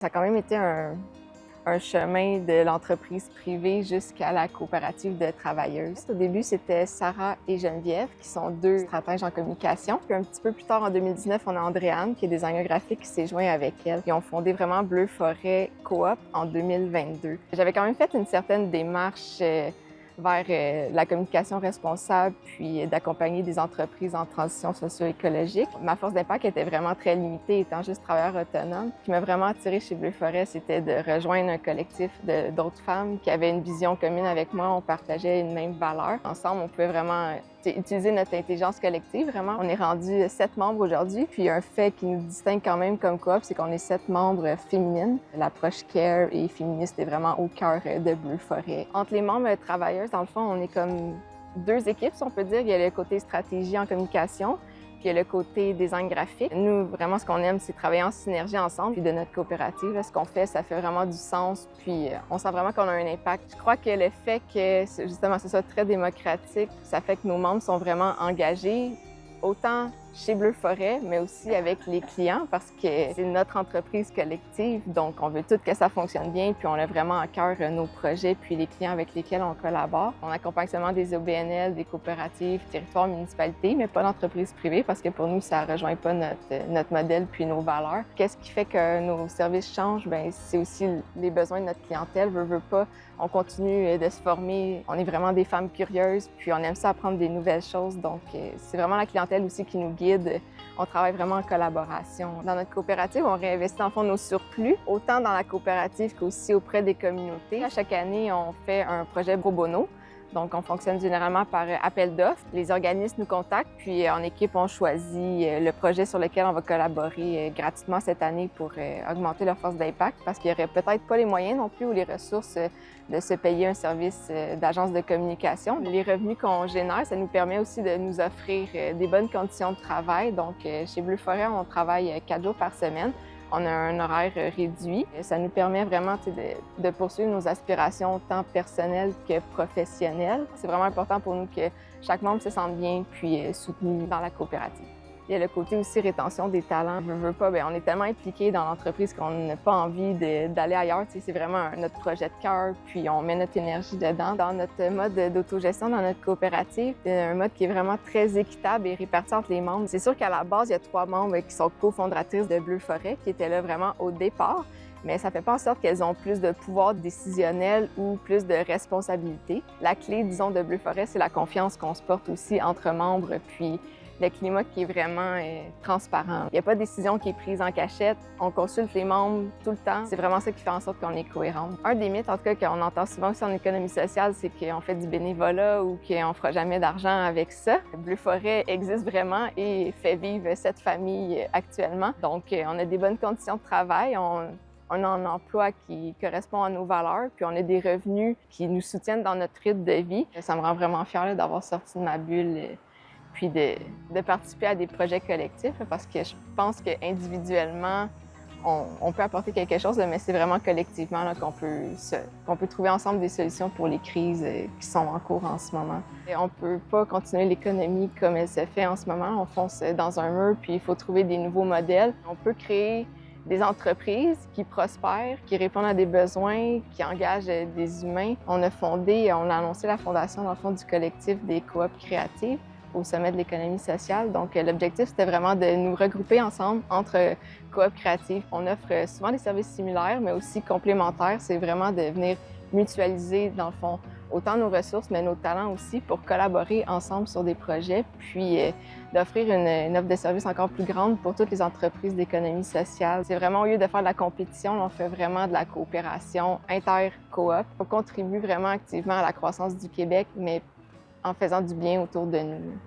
Ça a quand même été un chemin de l'entreprise privée jusqu'à la coopérative de travailleuses. Au début, c'était Sarah et Geneviève, qui sont deux stratèges en communication. Puis un petit peu plus tard, en 2019, on a Andréane, qui est designer graphique, qui s'est joint avec elle. Ils ont fondé vraiment Bleu Forêt Coop en 2022. J'avais quand même fait une certaine démarche vers la communication responsable, puis d'accompagner des entreprises en transition socio-écologique. Ma force d'impact était vraiment très limitée, étant juste travailleur autonome. Ce qui m'a vraiment attirée chez Bleu Forêt, c'était de rejoindre un collectif d'autres femmes qui avaient une vision commune avec moi. On partageait une même valeur. Ensemble, on pouvait vraiment utiliser notre intelligence collective, vraiment. On est rendu 7 membres aujourd'hui, puis un fait qui nous distingue quand même comme coop, c'est qu'on est 7 membres féminines. L'approche care et féministe est vraiment au cœur de Bleu Forêt. Entre les membres travailleuses, dans le fond, on est comme deux équipes, si on peut dire. Il y a le côté stratégie en communication, puis il y a le côté design graphique. Nous, vraiment, ce qu'on aime, c'est travailler en synergie ensemble. Puis de notre coopérative, là, ce qu'on fait, ça fait vraiment du sens. Puis on sent vraiment qu'on a un impact. Je crois que le fait que, justement, ce soit très démocratique, ça fait que nos membres sont vraiment engagés, autant chez Bleu Forêt, mais aussi avec les clients, parce que c'est notre entreprise collective, donc on veut tout que ça fonctionne bien, puis on a vraiment à cœur nos projets, puis les clients avec lesquels on collabore. On accompagne seulement des OBNL, des coopératives, territoires, municipalités, mais pas d'entreprises privées, parce que pour nous, ça ne rejoint pas notre modèle puis nos valeurs. Qu'est-ce qui fait que nos services changent? Bien, c'est aussi les besoins de notre clientèle. Veut pas. On continue de se former. On est vraiment des femmes curieuses, puis on aime ça apprendre des nouvelles choses. Donc, c'est vraiment la clientèle aussi qui nous guide. On travaille vraiment en collaboration. Dans notre coopérative, on réinvestit en fond nos surplus, autant dans la coopérative qu'aussi auprès des communautés. À chaque année, on fait un projet pro bono. Donc, on fonctionne généralement par appel d'offres. Les organismes nous contactent, puis en équipe, on choisit le projet sur lequel on va collaborer gratuitement cette année pour augmenter leur force d'impact, parce qu'il n'y aurait peut-être pas les moyens non plus ou les ressources de se payer un service d'agence de communication. Les revenus qu'on génère, ça nous permet aussi de nous offrir des bonnes conditions de travail. Donc, chez Bleu Forêt, on travaille 4 jours par semaine. On a un horaire réduit. Ça nous permet vraiment de poursuivre nos aspirations tant personnelles que professionnelles. C'est vraiment important pour nous que chaque membre se sente bien puis soutenu dans la coopérative. Il y a le côté aussi rétention des talents. Veux pas, bien, on est tellement impliqués dans l'entreprise qu'on n'a pas envie d'aller ailleurs. C'est vraiment notre projet de cœur, puis on met notre énergie dedans. Dans notre mode d'autogestion, dans notre coopérative, c'est un mode qui est vraiment très équitable et réparti entre les membres. C'est sûr qu'à la base, il y a 3 membres qui sont cofondatrices de Bleu Forêt, qui étaient là vraiment au départ. Mais ça ne fait pas en sorte qu'elles ont plus de pouvoir décisionnel ou plus de responsabilité. La clé, disons, de Bleu Forêt, c'est la confiance qu'on se porte aussi entre membres, puis le climat qui est vraiment transparent. Il n'y a pas de décision qui est prise en cachette. On consulte les membres tout le temps. C'est vraiment ça qui fait en sorte qu'on est cohérent. Un des mythes, en tout cas, qu'on entend souvent aussi en économie sociale, c'est qu'on fait du bénévolat ou qu'on ne fera jamais d'argent avec ça. Bleu Forêt existe vraiment et fait vivre cette famille actuellement. Donc, on a des bonnes conditions de travail. On a un emploi qui correspond à nos valeurs, puis on a des revenus qui nous soutiennent dans notre rythme de vie. Ça me rend vraiment fière d'avoir sorti de ma bulle puis de participer à des projets collectifs, parce que je pense qu'individuellement, on peut apporter quelque chose, mais c'est vraiment collectivement là, qu'on peut trouver ensemble des solutions pour les crises qui sont en cours en ce moment. Et on ne peut pas continuer l'économie comme elle se fait en ce moment. On fonce dans un mur, puis il faut trouver des nouveaux modèles. On peut créer des entreprises qui prospèrent, qui répondent à des besoins, qui engagent des humains. On a annoncé la fondation, dans le fond, du collectif des coops créatives au sommet de l'économie sociale. Donc, l'objectif, c'était vraiment de nous regrouper ensemble entre coop créatives. On offre souvent des services similaires, mais aussi complémentaires. C'est vraiment de venir mutualiser, dans le fond, autant nos ressources, mais nos talents aussi, pour collaborer ensemble sur des projets, puis d'offrir une offre de services encore plus grande pour toutes les entreprises d'économie sociale. C'est vraiment, au lieu de faire de la compétition, on fait vraiment de la coopération inter-coop. On contribue vraiment activement à la croissance du Québec, mais en faisant du bien autour de nous.